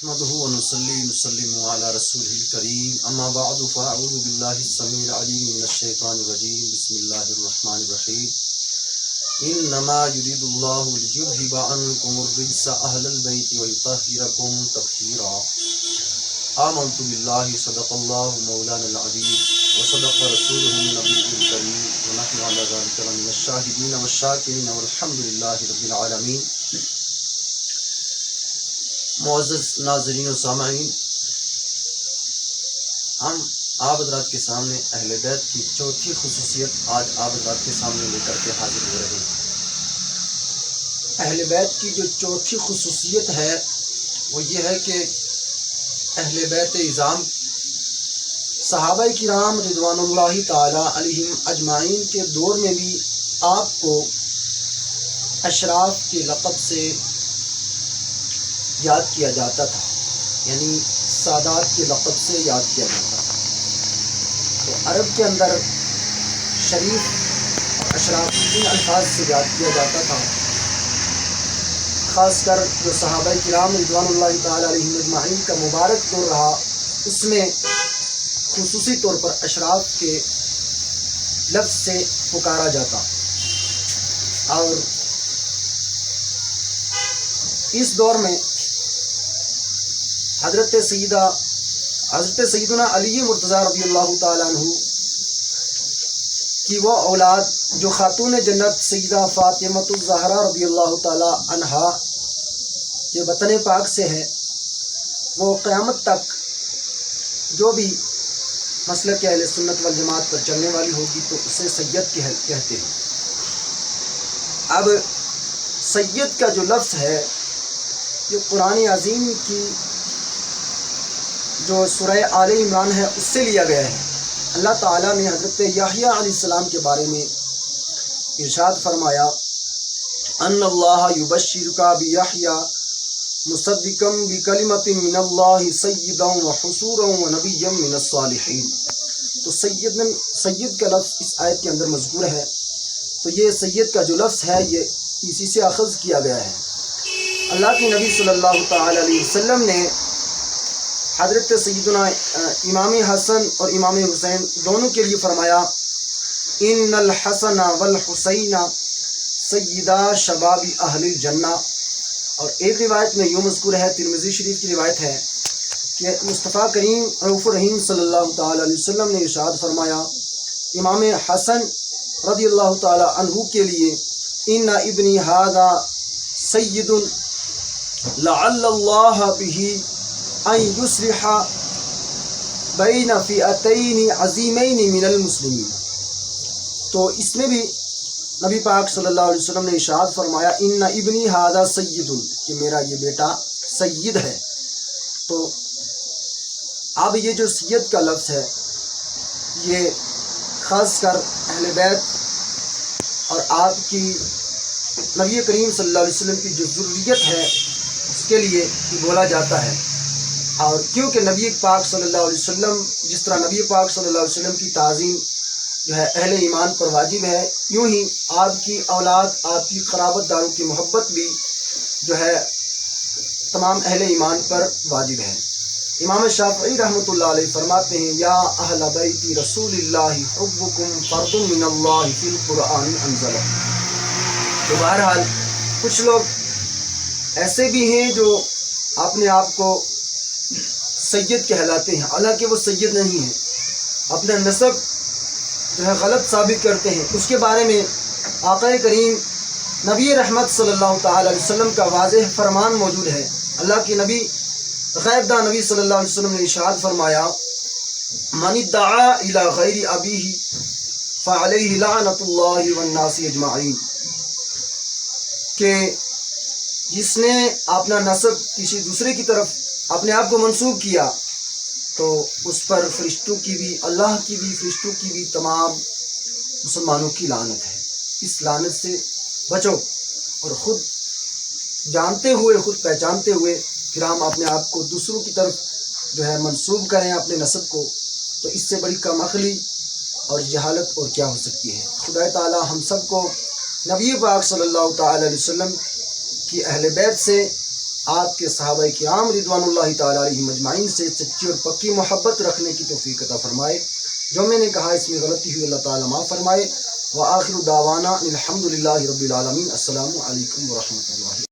نحمده ونصلي ونسلم على رسوله الكريم اما بعد فاعوذ بالله السميع العليم من الشيطان الرجيم بسم الله الرحمن الرحيم انما يريد الله ليذهب عنكم الرجس اهل البيت ويطهركم تطهيرا آمنت بالله صدق الله مولانا العظيم وصدق رسوله النبي الكريم ونحن على ذلك من الشاهدين والشاكرين والحمد لله رب العالمين۔ معزز ناظرین و سامعین، ہم آپ حضرات کے سامنے اہل بیت کی چوتھی خصوصیت آج آپ حضرات کے سامنے لے کر کے حاضر ہو رہے ہیں۔ اہل بیت کی جو چوتھی خصوصیت ہے وہ یہ ہے کہ اہل بیت اعظام صحابہ کرام رضوان اللہ تعالی علیہم اجمعین کے دور میں بھی آپ کو اشراف کے لقب سے یاد کیا جاتا تھا، یعنی سادات کے لقب سے یاد کیا جاتا تھا۔ تو عرب کے اندر شریف اور اشراف ان الفاظ سے یاد کیا جاتا تھا، خاص کر جو صحابہ کرام رضوان اللہ تعالی علیہم اجمعین کا مبارک دور رہا، اس میں خصوصی طور پر اشراف کے لفظ سے پکارا جاتا۔ اور اس دور میں حضرت سیدنا علی مرتضیٰ رضی اللہ تعالیٰ عنہ کی وہ اولاد جو خاتون جنت سیدہ فاطمہ الزہرا رضی اللہ تعالیٰ عنہا کے وطن پاک سے ہے، وہ قیامت تک جو بھی مسلک اہل سنت والجماعت پر چلنے والی ہوگی تو اسے سید کہتے ہیں۔ اب سید کا جو لفظ ہے یہ قرآن عظیم کی جو سورہ آل عمران ہے اس سے لیا گیا ہے۔ اللہ تعالیٰ نے حضرت یحییٰ علیہ السلام کے بارے میں ارشاد فرمایا، ان اللہ یبشرک بیحییٰ مصدقا بکلمۃ من اللہ سیدا وحصورا ونبیا من الصالحین۔ تو سید کا لفظ اس آیت کے اندر مذکور ہے، تو یہ سید کا جو لفظ ہے یہ اسی سے اخذ کیا گیا ہے۔ اللہ کے نبی صلی اللہ تعالی علیہ وسلم نے حضرت سیدنا امام حسن اور امام حسین دونوں کے لیے فرمایا، ان الحسن والحسین سیدا شباب اہل الجنہ۔ اور ایک روایت میں یوں مذکور ہے، ترمذی شریف کی روایت ہے کہ مصطفیٰ کریم رؤوف الرحیم صلی اللہ تعالی علیہ وسلم نے ارشاد فرمایا امام حسن رضی اللہ تعالی عنہ کے لیے، ان ابنی ھذا سید لعل اللہ بہ ان یصلح بین فئتین عظیمین من المسلمین۔ تو اس میں بھی نبی پاک صلی اللہ علیہ وسلم نے ارشاد فرمایا، ان ابنی ھذا سید، کہ میرا یہ بیٹا سید ہے۔ تو اب یہ جو سید کا لفظ ہے یہ خاص کر اہل بیت اور آپ کی نبی کریم صلی اللہ علیہ وسلم کی جو ضروریت ہے اس کے لیے بولا جاتا ہے۔ اور کیونکہ نبی پاک صلی اللہ علیہ وسلم، جس طرح نبی پاک صلی اللہ علیہ وسلم کی تعظیم جو ہے اہل ایمان پر واجب ہے، یوں ہی آپ کی اولاد، آپ کی قرابت داروں کی محبت بھی جو ہے تمام اہل ایمان پر واجب ہے۔ امام شافعی رحمۃ اللہ علیہ فرماتے ہیں، یا اہل بیت رسول اللہ حبکم فرض من اللہ فی القرآن انزلہ۔ تو بہرحال کچھ لوگ ایسے بھی ہیں جو اپنے آپ کو سید کہلاتے ہیں، حالانکہ وہ سید نہیں ہیں، اپنا نسب جو ہے غلط ثابت کرتے ہیں۔ اس کے بارے میں آقا کریم نبی رحمت صلی اللہ تعالی علیہ وسلم کا واضح فرمان موجود ہے۔ اللہ کے نبی غیب داں نبی صلی اللہ علیہ وسلم نے ارشاد فرمایا، من ادعا الی غیر ابیہ فعلیہ لعنۃ اللہ والناس اجمعین، کہ جس نے اپنا نسب کسی دوسرے کی طرف اپنے آپ کو منسوب کیا تو اس پر فرشتوں کی بھی، اللہ کی بھی، فرشتوں کی بھی، تمام مسلمانوں کی لعنت ہے۔ اس لعنت سے بچو، اور خود جانتے ہوئے، خود پہچانتے ہوئے پھر ہم اپنے آپ کو دوسروں کی طرف جو ہے منسوب کریں اپنے نسب کو، تو اس سے بڑی کم عقلی اور جہالت اور کیا ہو سکتی ہے۔ خدا تعالی ہم سب کو نبی پاک صلی اللہ تعالی علیہ وسلم کی اہل بیت سے آپ کے صحابہ کرام رضوان اللہ تعالیٰ علیہم اجمعین سے سچی اور پکی محبت رکھنے کی توفیق عطا فرمائے۔ جو میں نے کہا اس میں غلطی ہوئی اللہ تعالیٰ معاف فرمائے۔ وآخر دعوانا الحمد للہ رب العالمین۔ السلام علیکم ورحمتہ اللہ۔